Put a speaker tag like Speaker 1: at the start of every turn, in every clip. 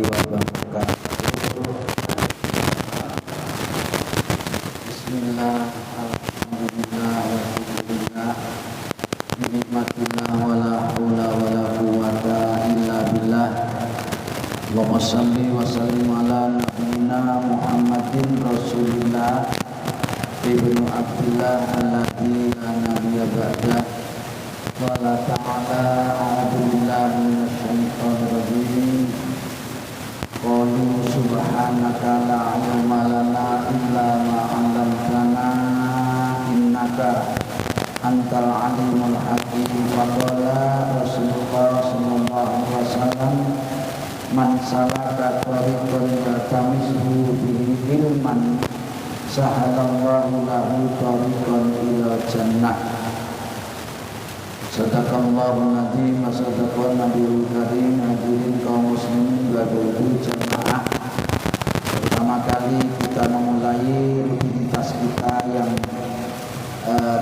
Speaker 1: wabarakatuh. Bismillah, alhamdulillah, walhamdulillah, nikmatillah, wala haula wala quwata illa billah. Allahumma shalli wa sallim ala nabiyyina Muhammadin Rasulillah ibnu Abdillah alladzi la nabiyya ba'dah. Qala ta'ala a'udzu billahi minasyaitonir rajim. Qalu subhanaka la ilma lana illa ma 'allamtana innaka antal alimul hakim. Faqala Rasulullah sallallahu alaihi wasallam, man salaka tariqan yaltamisuhu bihi ilman sahalallahu lahu tariqan ilal jannah. Sadaqallahul azim wa sadaqan nabiyul karim. Hadirin kaum muslimin Bapak Ibu jamaah, pertama kali kita memulai rutinitas kita yang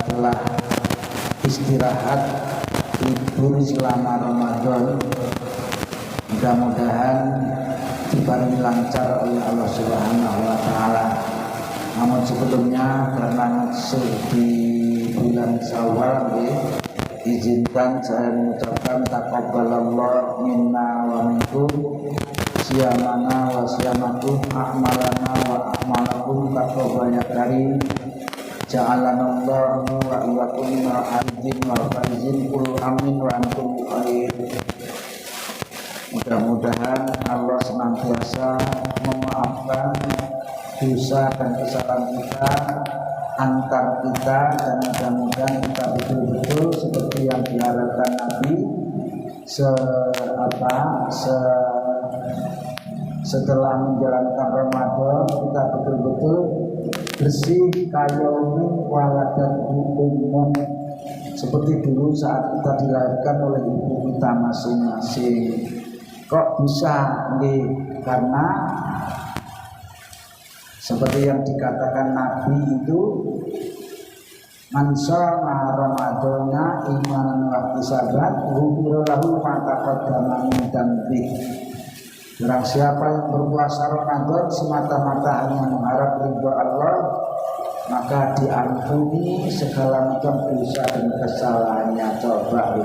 Speaker 1: telah istirahat libur selama Ramadan. Mudah-mudahan diparingi lancar oleh Allah Subhanahu wa taala. Namun sebelumnya karena masuk di bulan Syawal, izinkan saya mengucapkan taqabbalallahu minna wa minkum siyamana wa siyamakum, a'malana wa a'malakum taqabbal ya karim. Ja'alanallahu wa iyyakum minal aidin wal faizin. Qul amin wa antum khair. Mudah-mudahan Allah senantiasa memaafkan dosa dan kesalahan kita antar kita, dan mudah-mudahan kita betul-betul seperti yang diharapkan Nabi setelah menjalankan Ramadan kita betul-betul bersih kayomin waladat umum, seperti dulu saat kita dilahirkan oleh ibu kita masing-masing. Kok bisa? Karena seperti yang dikatakan Nabi itu, man shoma ramadhana imanan wa ihtisaban ghufira lahu ma taqaddama min dhanbi. Barang siapa yang berpuasa Ramadan semata-mata hanya mengharap ridha Allah, maka diampuni segala macam dosa dan kesalahannya. Coba.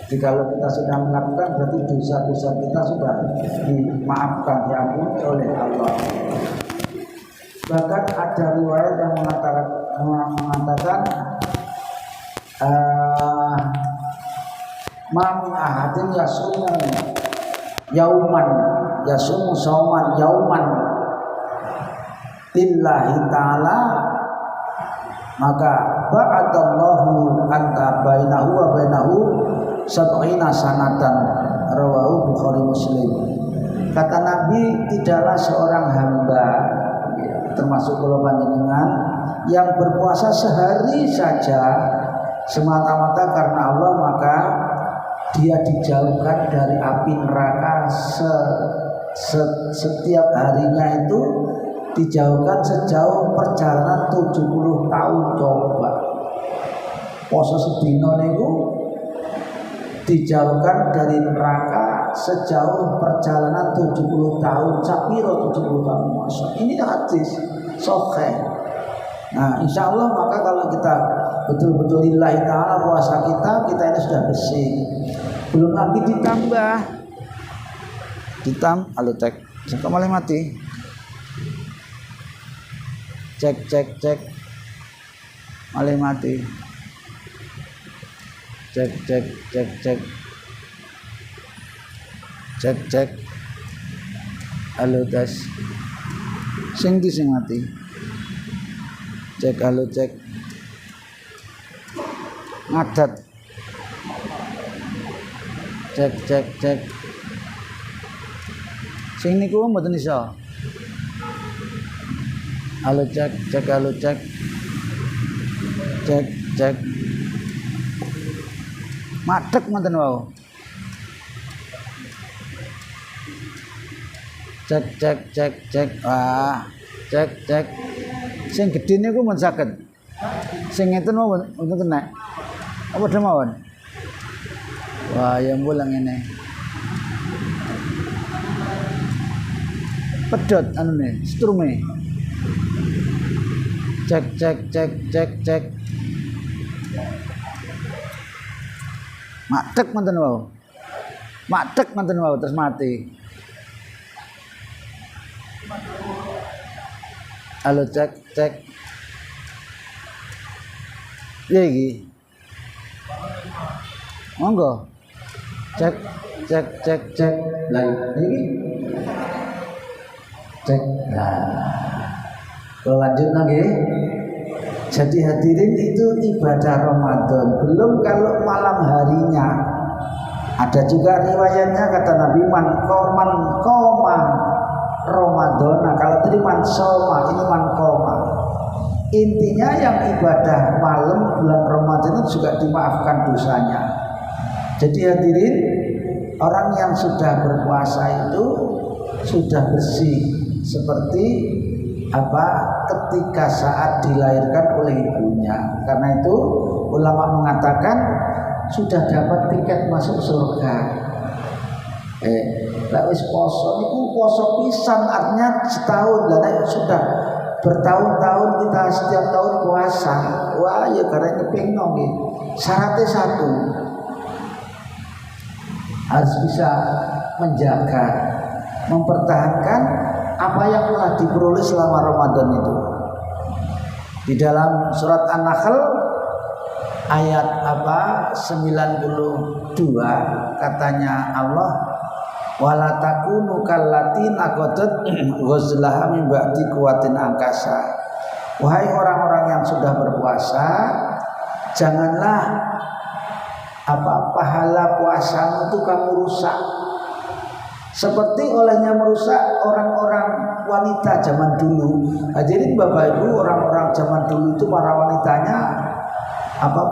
Speaker 1: Jadi kalau kita sudah melakukan, berarti dosa-dosa kita sudah dimaafkan, diampuni oleh Allah. Bahkan ada riwayat yang mengatakan man ahadin yasumu sauman yauman lillahi ta'ala, maka ba'adallahu anta bainahu wa bainahu sab'ina sanatan. Rawahu Bukhari Muslim. Kata Nabi, tidaklah seorang hamba, termasuk kalau panjenengan, yang berpuasa sehari saja semata-mata karena Allah, maka dia dijauhkan dari api neraka setiap harinya itu dijauhkan sejauh perjalanan 70 tahun. Coba poso sedina niku dijauhkan dari neraka sejauh perjalanan 70 tahun. Sapiro 70 tahun? Masa ini hadis sahih. Nah, insya Allah maka kalau kita betul-betul lillahi ta'ala puasa kita ini sudah bersih. Belum lagi ditambah halo cek kembali mati, cek malah mati, cek halo tes sing mati, cek halo cek ngadat, cek sing niku mboten iso. Halo cek halo cek madhek mboten wau. Cek wah cek sing gedhe niku mun saged, sing ngeten mawon mboten kena apa demawon. Wah ya mulang ini Pedot anune, strume. Cek. Madeg manten wau terus mati. Halo cek. Ya iki. Monggo. Cek. Lah iki. Cek. Nah. Lanjut lagi. Jadi hadirin itu ibadah Ramadan. Belum kalau malam harinya. Ada juga riwayatnya kata Nabi man qoma Ramadan. Nah, kalau tadi man soma, ini man qoma. Intinya yang ibadah malam bulan Ramadan itu juga dimaafkan dosanya. Jadi hadirin, orang yang sudah berpuasa itu sudah bersih seperti ketika saat dilahirkan oleh ibunya. Karena itu ulama mengatakan sudah dapat tiket masuk surga. Wis poso niku poso pisan artinya setahun lah sudah bertahun-tahun kita setiap tahun puasa. Wah ya karena kepengno nggih. Syaratnya satu. Harus bisa menjaga, mempertahankan apa yang telah diperoleh selama Ramadan itu. Di dalam surat An-Nahl ayat 92 katanya Allah wala takunu kallati naqadat ghazlaha min ba'di quwwatin angkasa. Wahai orang-orang yang sudah berpuasa, janganlah pahala puasamu itu kamu rusak seperti olehnya merusak orang-orang wanita zaman dulu. Jadi Bapak Ibu, orang-orang zaman dulu itu para wanitanya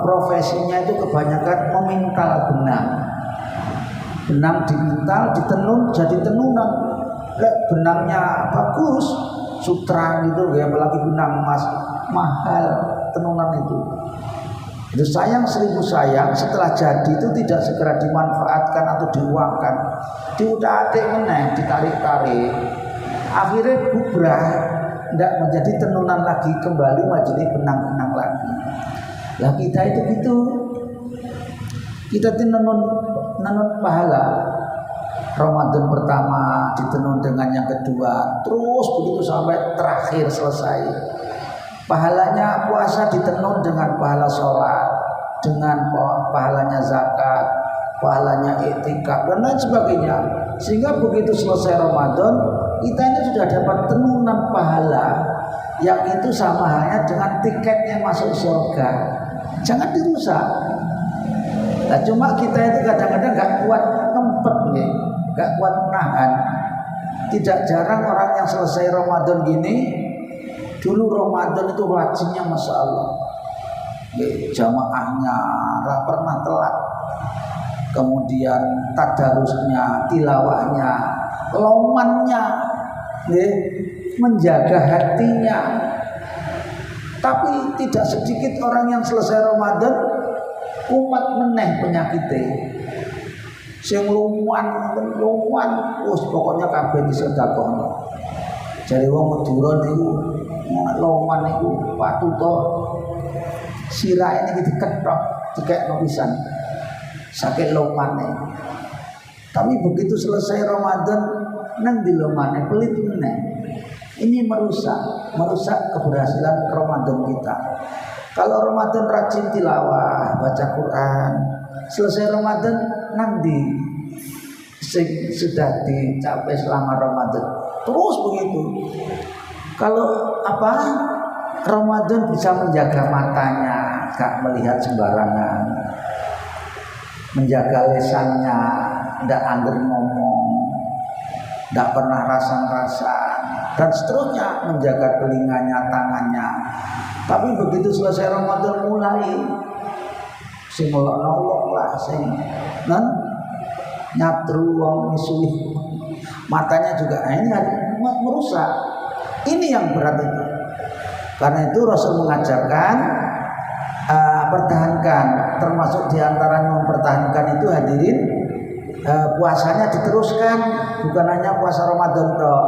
Speaker 1: profesinya itu kebanyakan memintal benang dimintal, ditenun jadi tenunan. Benangnya bagus, sutra gitu ya, apalagi benang emas mahal tenunan itu. Itu sayang 1000 sayang setelah jadi itu tidak segera dimanfaatkan atau diuangkan, diutak-atik meneh, ditarik-tarik, akhirnya bubrah, tidak menjadi tenunan lagi, kembali menjadi benang-benang lagi. Lah kita itu gitu, kita tenun pahala. Ramadan pertama ditenun dengan yang kedua, terus begitu sampai terakhir selesai. Pahalanya puasa ditenun dengan pahala sholat, dengan pahalanya zakat, pahalanya iktikaf dan lain sebagainya. Sehingga begitu selesai Ramadan, kita ini sudah dapat tenunan pahala yang itu sama halnya dengan tiketnya masuk surga. Jangan dirusak. Nah, cuma kita itu kadang-kadang gak kuat ngempet nih, gak kuat menahan. Tidak jarang orang yang selesai Ramadan gini. Dulu Ramadan itu rajinnya Masya Allah, jamaahnya gak pernah telat, kemudian tadarusnya, tilawahnya, lomannya, menjaga hatinya. Tapi tidak sedikit orang yang selesai Ramadan umat meneh penyakitnya, sing luman, pokoknya kabeh disedekahno. Jadi wong Madura niku loman niku patuto sirahe niki diketok dikekno pisan saking lomane. Tapi begitu selesai Ramadan nang di lomane pelit meneh. Ini merusak keberhasilan Ramadan kita. Kalau Ramadan rajin tilawah, baca Quran, selesai Ramadan nang di sudah dicapai selama Ramadan. Terus begitu. Kalau Ramadan bisa menjaga matanya, gak melihat sembarangan, menjaga lesannya, tidak angger ngomong, tidak pernah rasan-rasan, dan seterusnya, menjaga telinganya, tangannya. Tapi begitu selesai Ramadan mulai sing melok lah, sing nyatru wong misuh, matanya juga ini merusak. Ini yang berat itu. Karena itu Rasul mengajarkan pertahankan, termasuk diantaranya mempertahankan itu hadirin puasanya diteruskan, bukan hanya puasa Ramadan toh.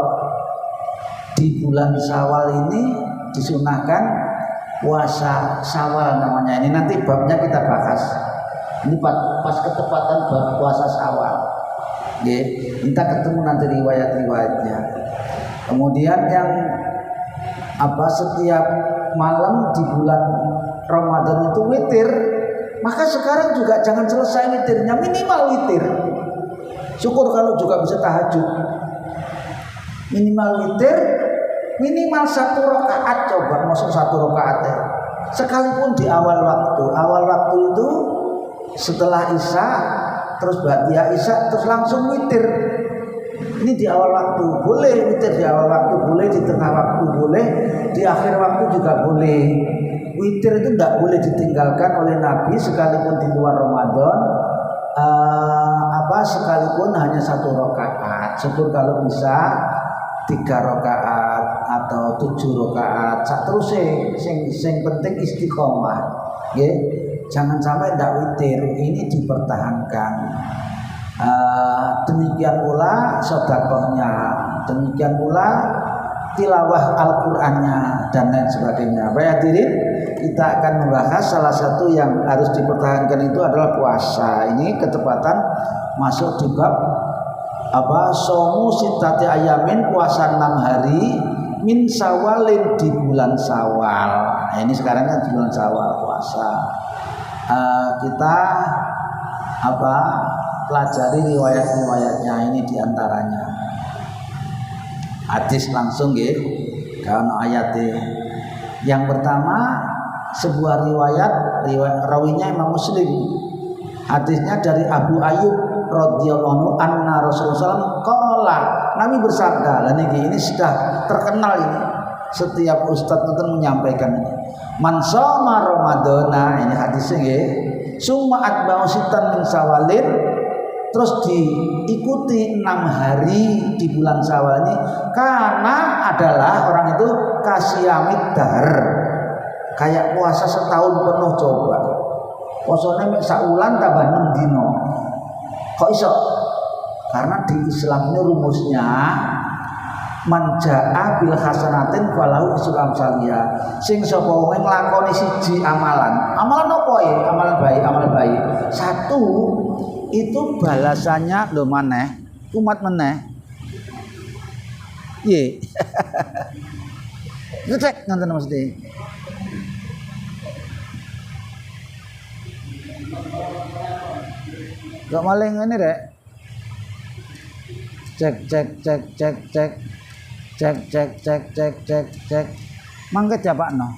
Speaker 1: di bulan Syawal ini disunahkan puasa Syawal namanya. Ini nanti babnya kita bahas. Ini pas ketepatan bab puasa Syawal. Kita ketemu nanti riwayat-riwayatnya. Kemudian yang setiap malam di bulan Ramadan itu witir. Maka sekarang juga jangan selesai witirnya, minimal witir. Syukur kalau juga bisa tahajud. Minimal witir, minimal 1 rakaat, coba masuk 1 rakaat ya. Sekalipun di awal waktu. Awal waktu itu setelah Isya, terus ba'diyah Isya, terus langsung witir. Ini di awal waktu boleh witir, di awal waktu boleh, di tengah waktu boleh, di akhir waktu juga boleh. Witir itu tidak boleh ditinggalkan oleh Nabi sekalipun di luar Ramadan. Sekalipun hanya 1 rakaat. Syukur kalau bisa 3 rakaat atau 7 rakaat. Terus sing penting istiqomah. Jangan sampai tidak witir. Ini dipertahankan. Demikian pula sedekahnya, demikian pula tilawah Al-Qur'annya dan lain sebagainya. Baik hadirin, kita akan membahas salah satu yang harus dipertahankan itu adalah puasa. Ini ketepatan masuk di bab somu sitati ayamin, puasa 6 hari min Syawalin di bulan Syawal. Nah, ini sekarang kan di bulan Syawal puasa. Kita pelajari riwayat-riwayatnya. Ini diantaranya hadis langsung kalau ayatnya. Yang pertama sebuah riwayat rawinya Imam Muslim. Hadisnya dari Abu Ayyub radhiyallahu anhu Rasulullah qala, Nabi bersabda. Dan ini sudah terkenal ini. Setiap ustadz itu menyampaikan ini. Man shoma Ramadana, ini hadisnya summa atba'u sitan min Syawalin, terus diikuti 6 hari di bulan Syawal ini, karena adalah orang itu kasiyamid dahr, kayak puasa setahun penuh. Coba puasanya mek saulan tambah 6 dino. Kok iso? Karena di Islam ini rumusnya man jaa bil hasanatin falahu isru amsaliyah. Sing sapa wong nglakoni siji amalan apa ya? Amalan baik. 1 itu balasannya lho maneh umat meneh. Ngecek ngoten mesti. Gak maling ngene rek. Cek. Mangke japakno.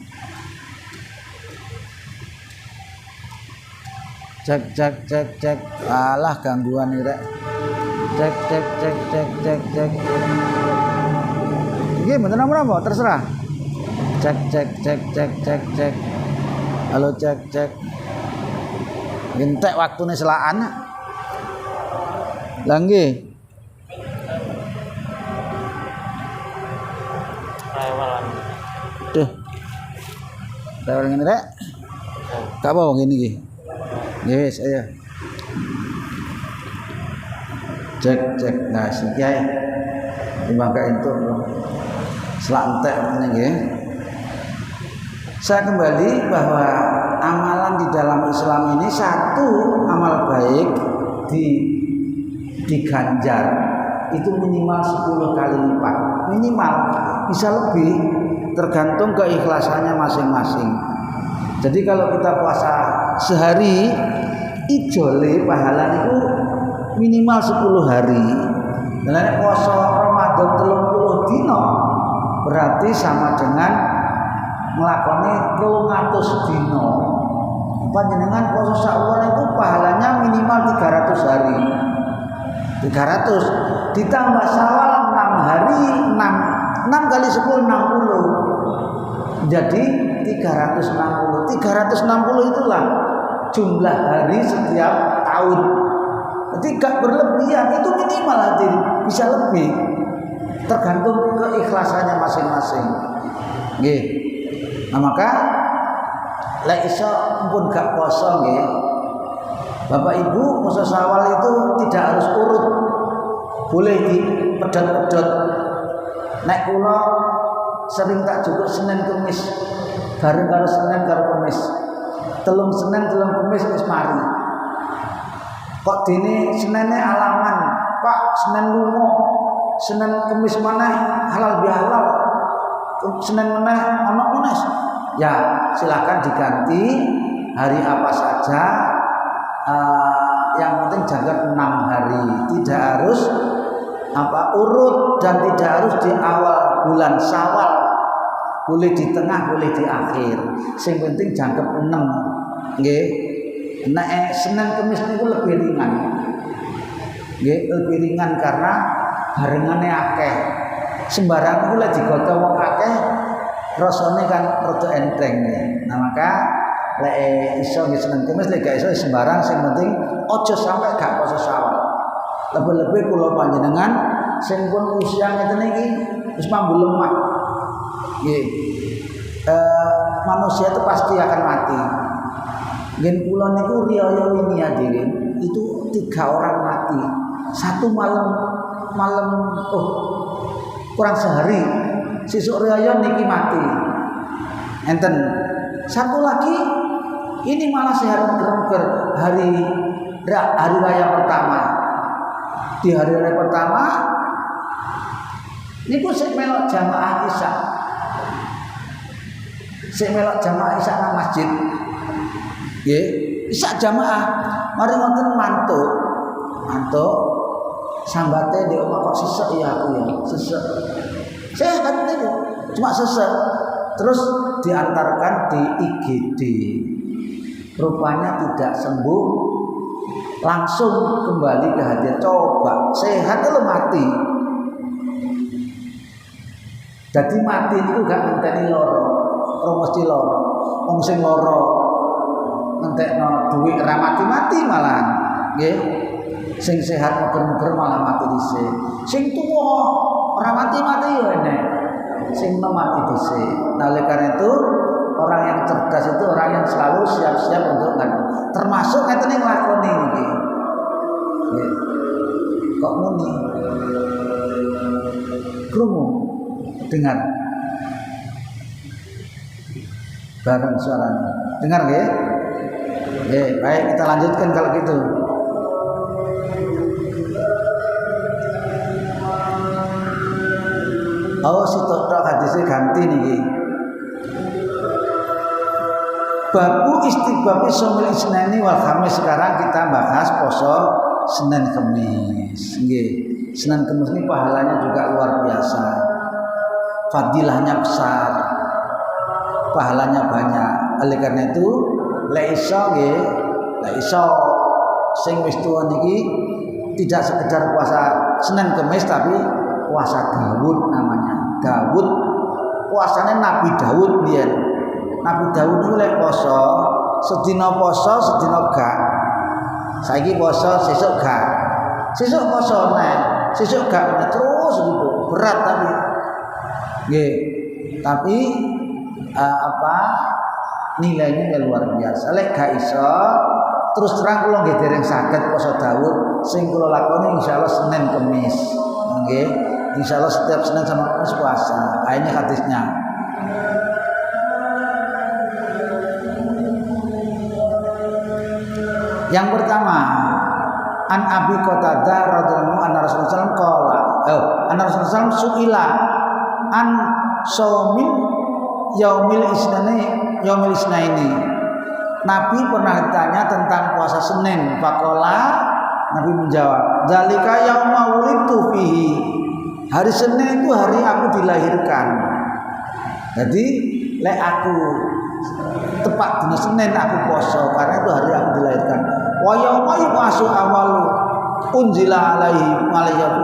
Speaker 1: Cek. Alah gangguan iki rek. Cek. Iki mboten apa-apa, terserah. Cek. Halo cek. Entek waktune selaan. Lah nggih. Duh. Tawar ngene rek. Gak apa ngene iki. Yes, ayo. Cek. Nah, siki ae. Dimangka entuk. Selak entek ngene nggih. Saya kembali bahwa amalan di dalam Islam ini 1 amal baik diganjar itu minimal 10 kali lipat. Minimal, bisa lebih tergantung keikhlasannya masing-masing. Jadi kalau kita puasa sehari, ijole pahala itu minimal 10 hari. Dan puasa Ramadan 30 dino berarti sama dengan melakoni 300 dino. Panjenengan puasa Syawal itu pahalanya minimal 300 hari. 300 ditambah Syawal 6 hari, 6 kali 10 60. Jadi 360. 360 itulah jumlah hari setiap tahun. Jadi gak berlebihan, itu minimal hadir, bisa lebih. Tergantung keikhlasannya masing-masing. Nggih. Nah, maka lek iso pun gak poso nggih. Bapak Ibu puasa Syawal itu tidak harus urut. Boleh dipedot-pedot. Nek kula sering tak jukuk Senin Kemis. Bareng karo Senin karo Kemis. Telung Senin telung Kemis wis mari. Kok dene Senene alaman, Pak, Senin lunga. Senin Kemis maneh halal bihalal. Senin meneh ana meneh. Ya, silakan diganti hari apa saja. Yang penting jangan 6 hari. Tidak harus urut dan tidak harus di awal bulan Syawal. Boleh di tengah, boleh di akhir. Sing penting jangkep 6. Nggih. Nek Senin Kemis niku lebih ringan. Nggih, lebih ringan karena barengane akeh. Sembarang iku lek digoto wong akeh rasane kan rada enteng. Nah, maka lek iso nggih Senin Kemis, lek gak iso sembarang, sing penting aja sampai gak poso Syawal. Lebih-lebih kula panjenengan sing pun usia ngeten iki wis mambu lemah. Nggih. Manusia itu pasti akan mati. Ngen kula niku riyaya wingi hadirin, itu 3 orang mati. Satu malam kurang sehari. Sesuk riyaya niki mati. Enten. Satu lagi ini malah sehat meger-meger hari raya pertama. Di hari raya pertama niku sik melok jamaah Isya. Sik melok jamaah Isya nang masjid. Nggih, Isya jamaah. Mari wonten mantuk. Sambate di omah kok sesek ya aku ya, sesek. Sehat niku, cuma sesek. Terus diantarkan di IGD. Rupanya tidak sembuh. Langsung kembali ke hadiah. Coba sehat kalau mati. Jadi mati itu gak ngenteni loro mesti loro. Wong sing loro ngentekno dhuwit ra mati malahan. Nggih. Sing sehat meger-meger malah mati dhisik. Sing tuwa ora mati yo enek. Sing mati dhisik. Nah, oleh karena itu orang yang cerdas itu orang yang selalu siap-siap untuk termasuk ngeten nglakoni iki. Kok muni? Krungu dengar. Bareng suaranya. Dengar nggih? Nggih, baik kita lanjutkan kalau gitu. Oh, si tok hadisnya ganti niki. Babu istighbabi shaumil isnaini wal khamis. Sekarang kita bahas poso Senin Kemis. Nggih. Senin Kemis ini pahalanya juga luar biasa. Fadilahnya besar. Pahalanya banyak. Oleh karena itu, lek iso nggih, lek iso sing wis tuwa niki tidak sekedar puasa Senin Kemis tapi puasa Daud namanya. Daud puasanya Nabi Daud biyen. Nabi Daud itu lek poso, sedina poso, sedina gak. Saiki poso, sesuk gak. Sesuk poso nek, sesuk gak terus gitu. Berat tapi. Nggih. Tapi nilainya luar biasa. Lek gak iso, terus terang kula nggih dereng saged poso Daud, sing kula lakoni insyaallah Senin Kemis. Nggih. Insyaallah setiap Senin sama Kamis puasa. Ini hadisnya. Yang pertama, an Abi Qatadah radhiyallahu anhu Rasulullah sallallahu alaihi wasallam suila an saumin yaumil isnaini. Nabi pernah ditanya tentang puasa Senin. Faqala, Nabi menjawab, "Dzalika yauma wulidtu fihi." Hari Senin itu hari aku dilahirkan. Jadi, lek aku tepat dina Senin aku poso karena itu hari aku dilahirkan. Wa yauma yub'atsu awalu unzila alaihi malayya.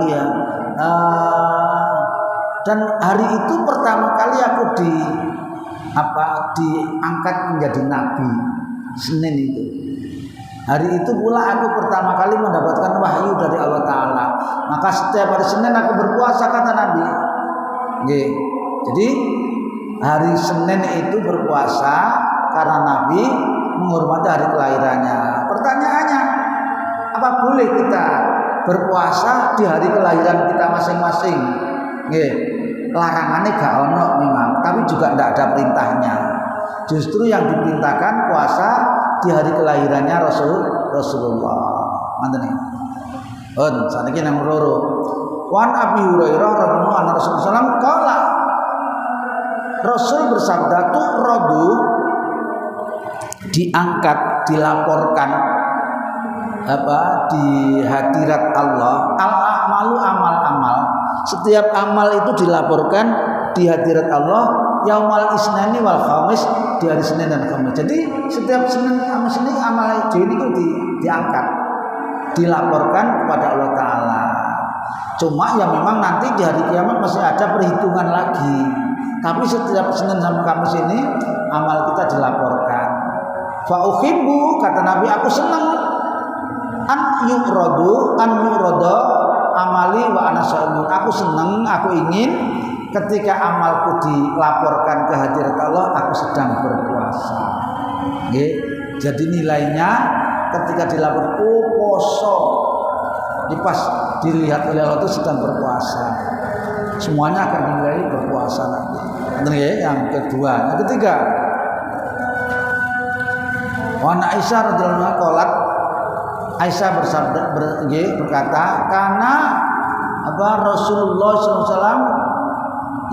Speaker 1: Dan hari itu pertama kali aku diangkat menjadi nabi. Senin itu. Hari itu pula aku pertama kali mendapatkan wahyu dari Allah Ta'ala. Maka setiap hari Senin aku berpuasa, kata Nabi. Nggih. Jadi hari Senin itu berpuasa karena Nabi menghormati hari kelahirannya. Pertanyaannya, apa boleh kita berpuasa di hari kelahiran kita masing-masing? Nggih. larangannya gak ono memang, tapi juga tidak ada perintahnya. Justru yang diperintahkan puasa di hari kelahirannya Rasulullah. Manten nih. Saniki nang loro. Wan Abi Hurairah radhiyallahu anhu Rasulullah sallallahu qala Rasul bersabda tuh rodu diangkat, dilaporkan di hadirat Allah al-a'malu amal-amal. Setiap amal itu dilaporkan di hadirat Allah yaumal isnani wal khamis, di hari Senin dan Kamis. Jadi setiap Senin sama Senin amal itu diangkat, dilaporkan kepada Allah Ta'ala. Cuma ya memang nanti di hari kiamat masih ada perhitungan lagi. Tapi setiap Senin sama Kamis ini amal kita dilaporkan. Fa uhibbu, kata Nabi, aku senang an yu'radu amali wa ana shaimun. Aku senang, aku ingin ketika amalku dilaporkan ke hadirat Allah, aku sedang berpuasa. Nggih. Jadi nilainya ketika dilaporkan poso, pas dilihat oleh Allah itu sedang berpuasa. Semuanya akan dinilai berpuasa nanti. Yang kedua, yang ketiga. Wa Aisyah radhiyallahu anha qalat, Aisyah berkata, karena Rasulullah SAW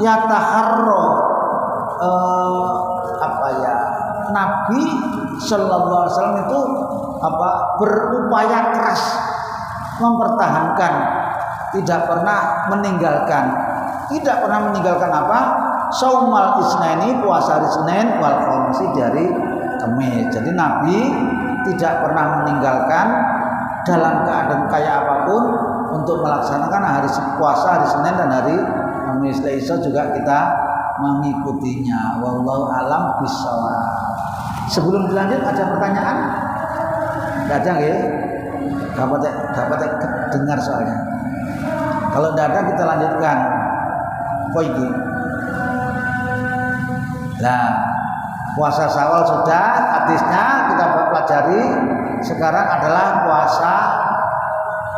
Speaker 1: yataharro Nabi Sallallahu Alaihi Wasallam itu berupaya keras mempertahankan, tidak pernah meninggalkan saumal isnaini, puasa hari Senin, wal khamis, dari Kamis. Jadi Nabi tidak pernah meninggalkan dalam keadaan kayak apapun untuk melaksanakan hari puasa hari Senin dan hari Kamis. Iso juga kita mengikutinya. Wallahu alam bishawab. Sebelum dilanjut ada pertanyaan? Enggak ada ya? Dapat dengar soalnya. Kalau tidak ada kita lanjutkan. Poigi. Nah, puasa Syawal sudah, hadisnya kita pelajari. Sekarang adalah puasa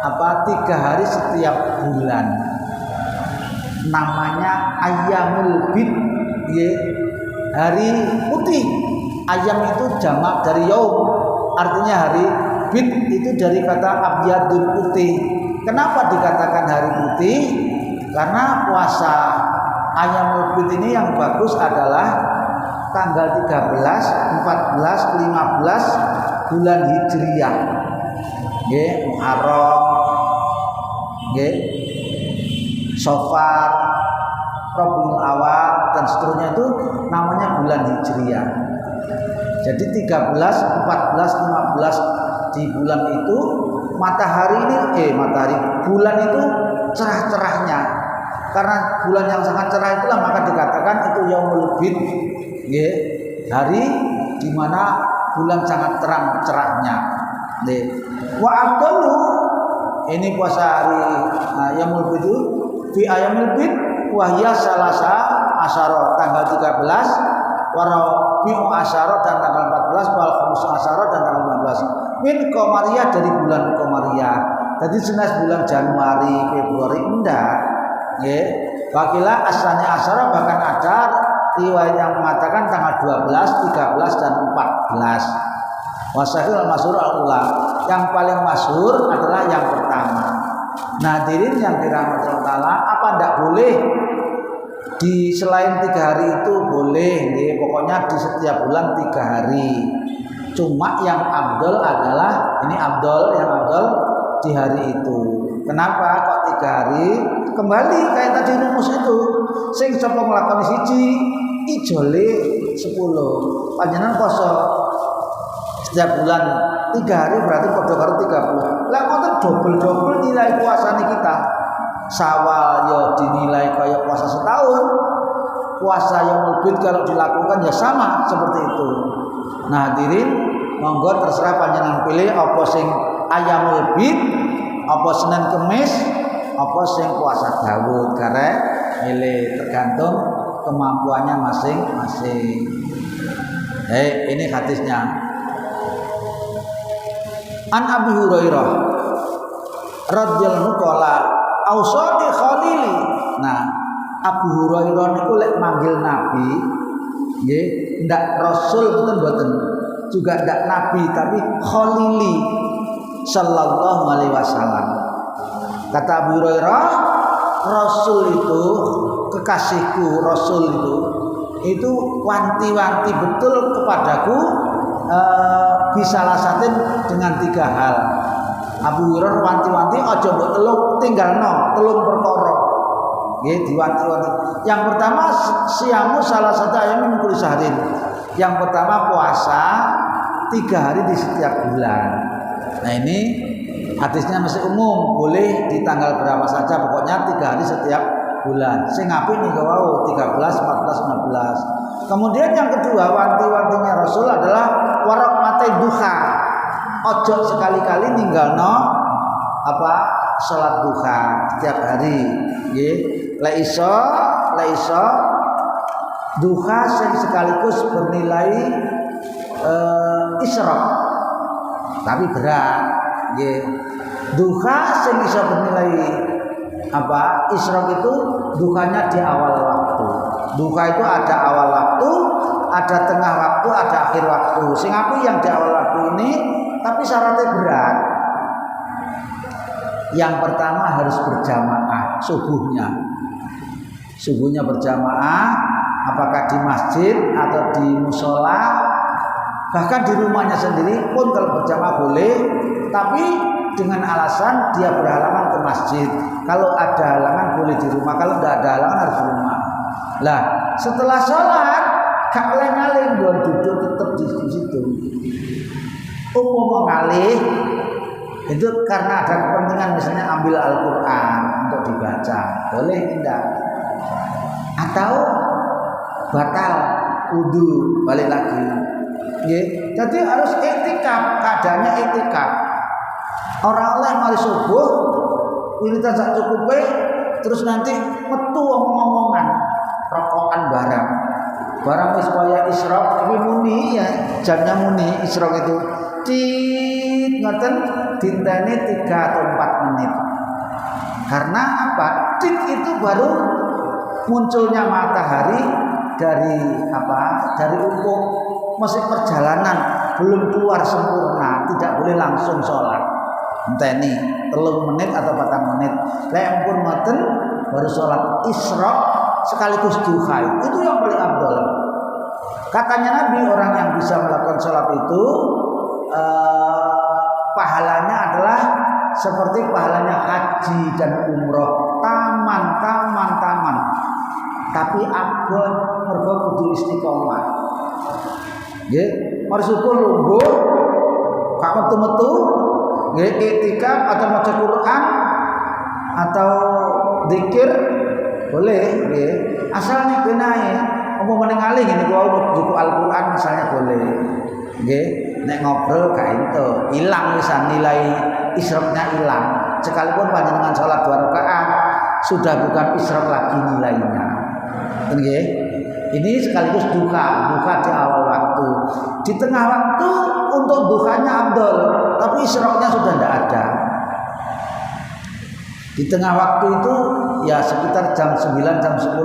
Speaker 1: 3 hari setiap bulan. Namanya Ayyamul Bid, hari putih. Ayam itu jamak dari yaum, artinya hari. Bid itu dari kata abyadul putih. Kenapa dikatakan hari putih? Karena puasa Ayyamul Bid ini yang bagus adalah tanggal 13, 14, 15 bulan Hijriyah. Muharram, Safar, Rabiul Awal dan seterusnya, itu namanya bulan Hijriyah. Jadi 13, 14, 15 di bulan itu bulan itu cerah-cerahnya. Karena bulan yang sangat cerah itulah maka dikatakan itu Yaumul Bid, hari di mana bulan sangat terang cerahnya. Wa afdalu, ini puasa hari Yaumul Bid itu fi Ayyamil Bid wahya salasa asyara, tanggal 13, Warabi'u asyara dan tanggal 14, wal khamis asyara dan tanggal 15. Min Qamariyah, dari bulan Qamariyah. Jadi jelas bulan Januari, Februari enggak. Wakila asalnya asyara, bahkan ada riwayat yang mengatakan tanggal 12, 13 dan 14. Wasahil al-masyhur al-ula. Yang paling masyhur adalah yang pertama. Hadirin yang dirahmati Allah, apa enggak boleh di selain 3 hari itu? Boleh, pokoknya di setiap bulan 3 hari. Cuma yang afdol adalah yang afdol di hari itu. Kenapa kok 3 hari? Kembali kayak tadi rumus itu. Sing sapa nglakoni siji ijole 10. Panjenengan poso setiap bulan 3 hari berarti padha karo 30. Lah ngoten double nilai puasane kita. Syawal ya dinilai kayak puasa setahun. Puasa Yaumul Bid kalau dilakukan ya sama seperti itu. Nah, hadirin, monggo terserah panjenengan pilih apa sing Ayyamul Bid, apa Senin Kemis, apa sing puasa Daud. Karena milih tergantung kemampuannya masing-masing. Ini hadisnya. An Abi Hurairah radhiyallahu qala ausani khalili. Nah, Abu Hurairah niku lek manggil Nabi nggih ndak Rasul mboten juga ndak Nabi tapi Khalili sallallahu alaihi wasallam. Kata Abu Hurairah, Rasul itu kekasihku, Rasul itu wanti-wanti betul kepadaku bisalasatin dengan 3 hal. Abu Hurairah wanti-wanti aja mbok tinggalno telung perkara. Nggih diwanti-wanti. Yang pertama siamu salah satu ayam min kulli syahrin. Yang pertama puasa 3 hari di setiap bulan. Nah ini hadisnya masih umum, boleh di tanggal berapa saja, pokoknya 3 hari setiap bulan. Sing apik nih wau 13, 14, 15. Kemudian yang kedua wanti-wantinya Rasul adalah warak matai duha. Ojo sekali-kali ninggalno salat duha setiap hari. Nggih. La iso duha sing sekaligus bernilai isyraq. Tapi berat. Nggih. Duha sing iso bernilai isyraq itu duhanya di awal waktu. Duha itu ada awal waktu, ada tengah waktu, ada akhir waktu. Sing aku yang di awal waktu ini tapi syaratnya berat. Yang pertama harus berjamaah subuhnya. Subuhnya berjamaah, apakah di masjid atau di musola, bahkan di rumahnya sendiri pun kalau berjamaah boleh, tapi dengan alasan dia berhalangan ke masjid. Kalau ada halangan boleh di rumah, kalau tidak ada halangan harus di rumah. Lah, setelah sholat, gak ngalih buat duduk tetap di situ. Umum mengalih itu karena ada kepentingan, misalnya ambil Al-Quran untuk dibaca, boleh tidak? Atau batal wudu balik lagi. Jadi harus iktikaf, keadaannya iktikaf. Orang oleh mari subuh wiridan sak cukupe terus nanti metu omong-omongan rokokan barang wis kaya isyraq iki muni ya jamnya muni isyraq itu tit ngoten dinteni 3 atau 4 menit. Karena apa? Tit itu baru munculnya matahari dari dari ufuk, masih perjalanan belum keluar sempurna, tidak boleh langsung sholat. Enteni 3 menit atau 4 menit. Lah pun ngoten baru sholat isyraq sekaligus duha. Itu yang paling afdal. Katanya Nabi, orang yang bisa melakukan sholat itu pahalanya adalah seperti pahalanya haji dan umroh, taman. Tapi abot mergo kudu istiqomah. Nggih, mari syukur lungguh, gak metu-metu, nggih iktikaf atau maca Quran atau zikir boleh, nggih. Asal nek benae, omong meneng alih ngene kuwi buku Al-Qur'an misalnya boleh. Nggih, nek ngobrol gak ento, ilang wisan nilai isyraqnya ilang. Sekalipun panjenengan salat 2 rakaat sudah bukan isyraq lagi nilainya. Nggih. Ini sekaligus duha di awal waktu. Di tengah waktu untuk duhanya afdal, tapi isyraqnya sudah tidak ada. Di tengah waktu itu ya sekitar jam 9 jam 10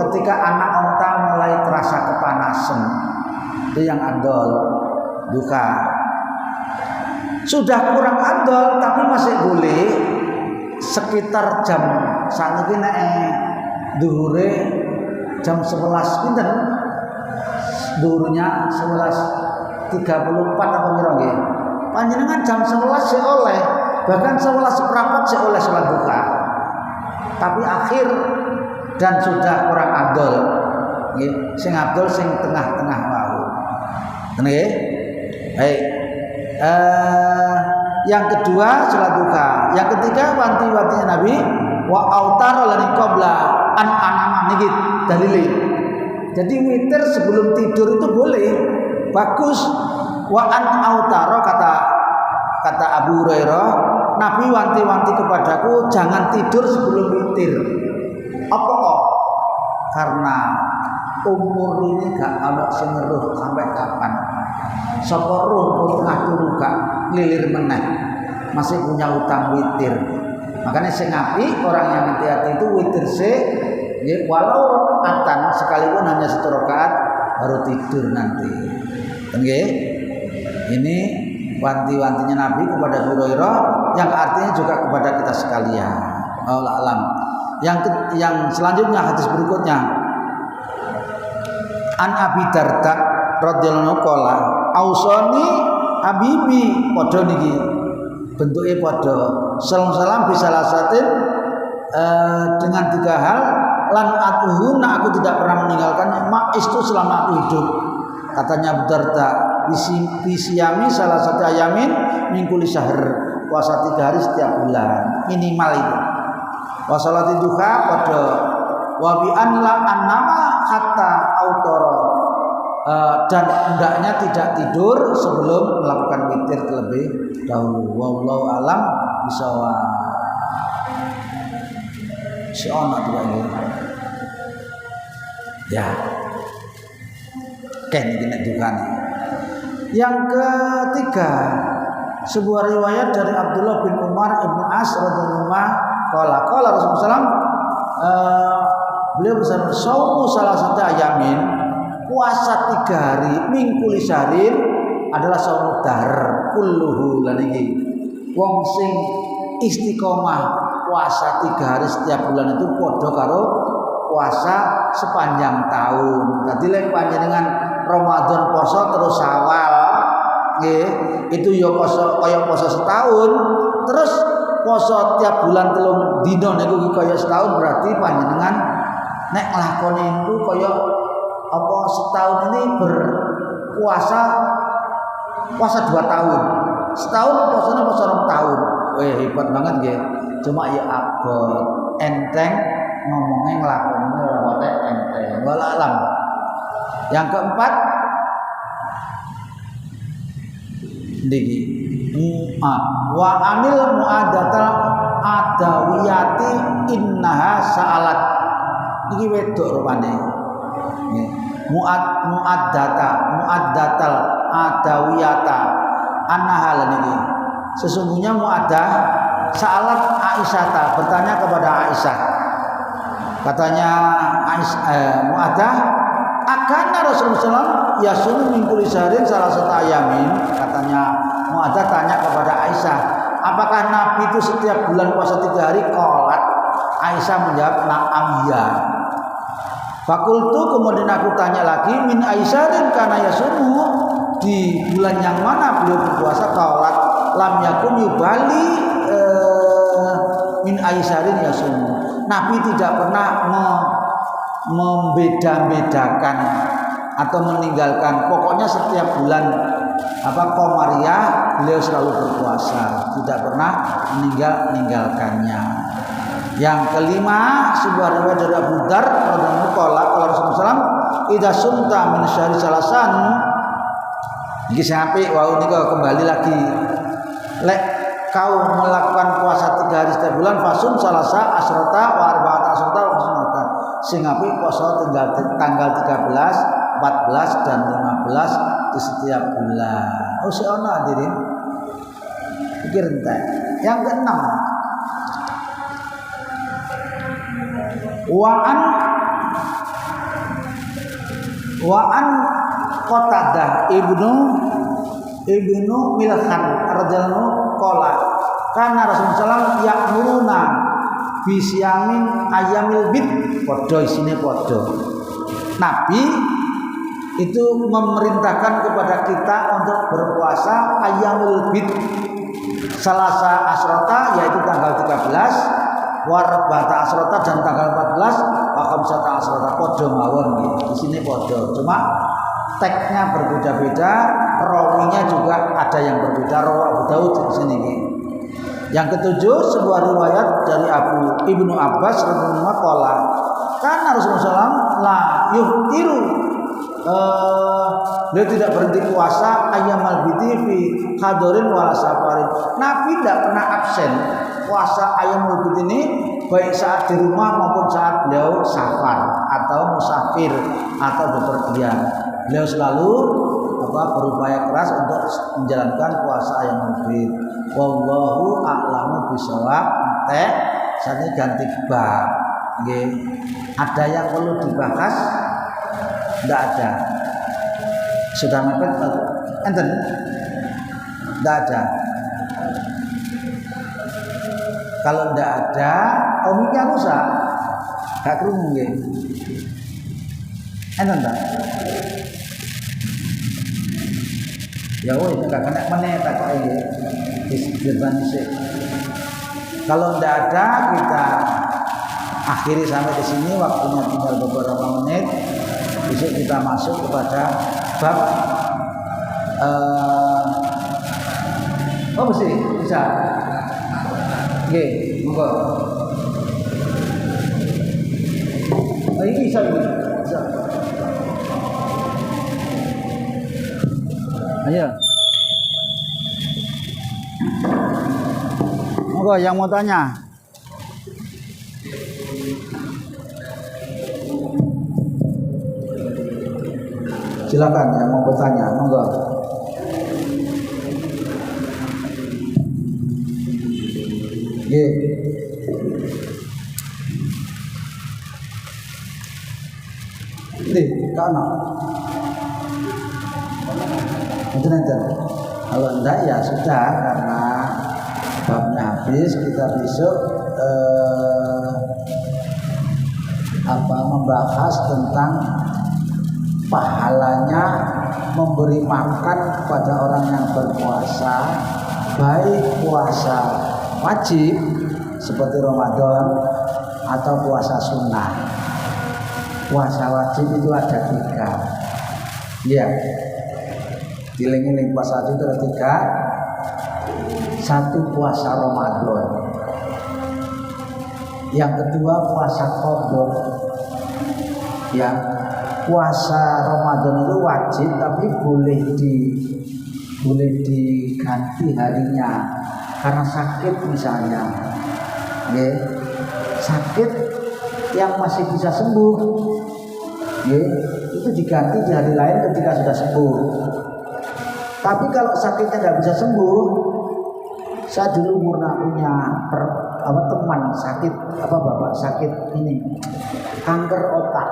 Speaker 1: ketika anak onta mulai terasa kepanasan. Itu yang afdal duha. Sudah kurang afdal tapi masih boleh sekitar jam saat ini duhure jam 11 pinten duhurnya 11.34 apa pira nggih. Panjenengan jam 11 sik oleh, bahkan 11 seperempat sik oleh salat duha. Tapi akhir dan sudah kurang afdal. Nggih, sing afdal sing tengah-tengah wae. Nggih. Baik. Yang kedua salat duha. Yang ketiga wanti-wantinya Nabi wa autara lan qabla an anama niki dalile. Jadi witir sebelum tidur itu boleh, bagus. Wa an autara kata Abu Hurairah, Nabi wanti-wanti kepadaku jangan tidur sebelum witir. Apa kok? Karena umur ini gak ana sing ngeruh sampai kapan. Sapa roh tengah turu gak lilir meneh. Masih punya utang witir. Makanya sing apik orang yang hati-hati itu witir sik walau rakaatan sekalipun hanya 1 rakaat baru tidur nanti. Nggih. Ini wanti-wantinya Nabi kepada Abu Hurairah yang artinya juga kepada kita sekalian. Wallahu a'lam. Yang selanjutnya hadis berikutnya. An Abi Darda radhiyallahu anhu qala ausani habibi padha niki bentuke padha salam bisalasatin dengan 3 hal lan atuhuna aku tidak pernah meninggalkannya mak istu selama aku hidup. Katanya Abu Darda bisiyami salah satu ayamin mingkuli syahr, puasa 3 hari setiap bulan minimal itu. Wa salati duha pada wa bi an la annama hatta autara dan hendaknya tidak tidur sebelum melakukan witir terlebih dahulu. Wallahu alam bisawab. Si ono juga ini. Ya. Ini nek dukane. Yang ketiga, sebuah riwayat dari Abdullah bin Umar ibn As radhiyallahu anhu qala Rasulullah SAW, beliau bersabda saumu salah satu ayamin, puasa 3 hari mingkuli syahrin adalah saumu dahr kulluhu lan iki wong sing istiqomah puasa 3 hari setiap bulan itu padha karo puasa sepanjang tahun. Dadi lek panjenengan Ramadan poso terus Syawal nggih, itu ya poso kaya poso setahun, terus poso tiap bulan 3 dina niku kaya setahun, berarti panjenengan nek nglakoni itu kaya apa setahun ini berpuasa 2 tahun. Setahun posone poso 2 tahun. Weh hebat banget nggih. Cuma ya abot enteng ngomongnya nglakoni ora patek enteng. Wala alam. Yang keempat niki wa anil muadatal adawiyati innaha sa'alat. Iki wedok rupane. Muaddatal adawiyata annaha niki. Sesungguhnya muaddah sa'alat Aisyah bertanya kepada Aisyah. Katanya muaddah akana Rasulullah SAW yasum min kulli syahrin salah satu ayamin. Katanya muaddah tanya kepada Aisyah, apakah Nabi itu setiap bulan puasa 3 hari? Qalat, Aisyah menjawab na'am ya. Fakultu kemudian aku tanya lagi min Aisyah kana yasumu, di bulan yang mana beliau berpuasa? Qalat lam yakun yubali min Aisyah yasumu. Nabi tidak pernah membeda-bedakan atau meninggalkan, pokoknya setiap bulan Komariah beliau selalu berpuasa, tidak pernah meninggalkannya. Yang kelima, sebuah riwayat dari Abu Dzar radhiyallahu anhu qala Rasulullah SAW idza sumta min syahri salasan. Iki sampai wau nika kembali lagi. Lek kau melakukan puasa 3 hari setiap bulan fasum salasa asrota wa arba'ata asrota wa sunata. Sing apik puasa tanggal 13, 14 dan 15 di setiap bulan. Oh si ono hadirin. Pikir entek. Yang keenam, wa an Qatadah ibnu Milhan radhiyallahu qala kana Rasulullah ya'muruna bisyamin ayamil bid, padha isine padha. Nabi itu memerintahkan kepada kita untuk berpuasa ayamul bid Salasa asrota, yaitu tanggal 13, warbata asrota dan tanggal 14, wa khamsata asrota, padha mawon nggih. Di sini padha. Cuma teksnya berbeda-beda, rawinya juga ada yang berbeda. Rawi Abu Daud di sini nggih. Yang ketujuh, sebuah riwayat dari Ibnu Abbas radhiyallahu anhu qala kana Rasulullah SAW la yuhtiru, beliau tidak berhenti puasa ayyamal bidi fi hadarin wala safarin. Nabi tidak pernah absen puasa ayyamul bid ini, baik saat di rumah maupun saat beliau safar atau musafir atau bepergian. Beliau selalu berupaya keras untuk menjalankan puasa ayyamul bid. Wallahu a'lamu bishawab. Saatnya ganti bab. Nggih. Ada yang perlu dibahas? Enggak ada. Sudah mepet enten? Enggak ada. Kalau enggak ada, omiknya rusak. Gak krungu nggih. Enten ta? Ya wis enggak kena meneh tak kok iki. Wis sik. Kalau enggak ada kita akhiri sampai di sini, waktunya tinggal beberapa menit. Besok kita masuk kepada bab oh mesti bisa. Oke, monggo. Oh, ini bisa. Ayo. Monggo yang mau tanya. Silakan yang mau bertanya, monggo. Nggih. Nggih, kana. Enten. Kalau enggak ya sudah, karena babnya habis, kita besok membahas tentang pahalanya memberi makan kepada orang yang berpuasa, baik puasa wajib seperti Ramadan atau puasa sunnah. Puasa wajib itu ada 3. Iya. Diling-iling puasa itu ada 3. 1 puasa Ramadan. Yang kedua puasa qadha. Ya. Puasa Ramadan itu wajib tapi boleh diganti harinya karena sakit misalnya. Nggih. Sakit yang masih bisa sembuh. Nggih, itu diganti di hari lain ketika sudah sembuh. Tapi kalau sakitnya tidak bisa sembuh, saya dulu pernah punya teman sakit bapak sakit ini kanker otak.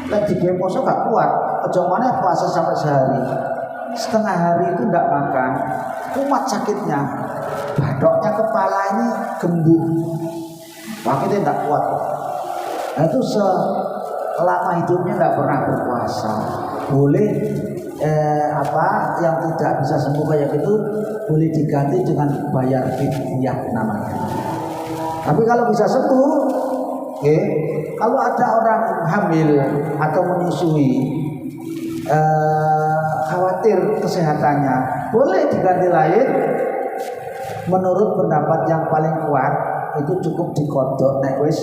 Speaker 1: Lagi game poso gak kuat, kecuali puasa sampai sehari, setengah hari itu tidak makan, kumat sakitnya, badoknya kepala ini gembung, wakilnya tidak kuat. Nah itu selama hidupnya tidak pernah berpuasa. Boleh yang tidak bisa sembuh kayak gitu boleh diganti dengan bayar fidyah namanya. Tapi kalau bisa sembuh, kalau ada orang hamil atau menyusui, khawatir kesehatannya, boleh diganti lain. Menurut pendapat yang paling kuat itu cukup dikodok nek wis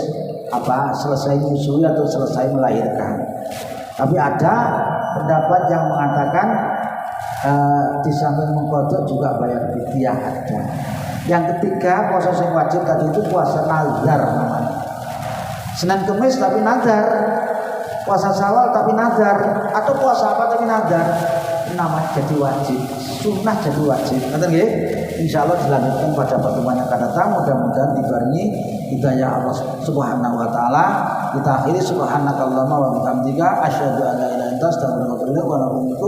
Speaker 1: selesai menyusui atau selesai melahirkan. Tapi ada pendapat yang mengatakan di samping mengkodok juga bayar fidyah ada. Yang ketiga puasa yang wajib tadi itu puasa nazar namanya. Senin Kemis tapi nazar, puasa Syawal tapi nazar, atau puasa apa tapi nazar, namanya jadi wajib, sunnah jadi wajib. Ngerti nggih? Insyaallah dilanjutkan pada pertemuan yang akan datang. Mudah-mudahan dibarengi hidayah Allah Subhanahu wa taala. Kita akhiri subhanakallahumma wa bihamdika asyhadu an la ilaha illa anta astaghfiruka wa atubu ilaik.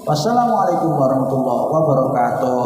Speaker 1: Wassalamualaikum warahmatullahi wabarakatuh.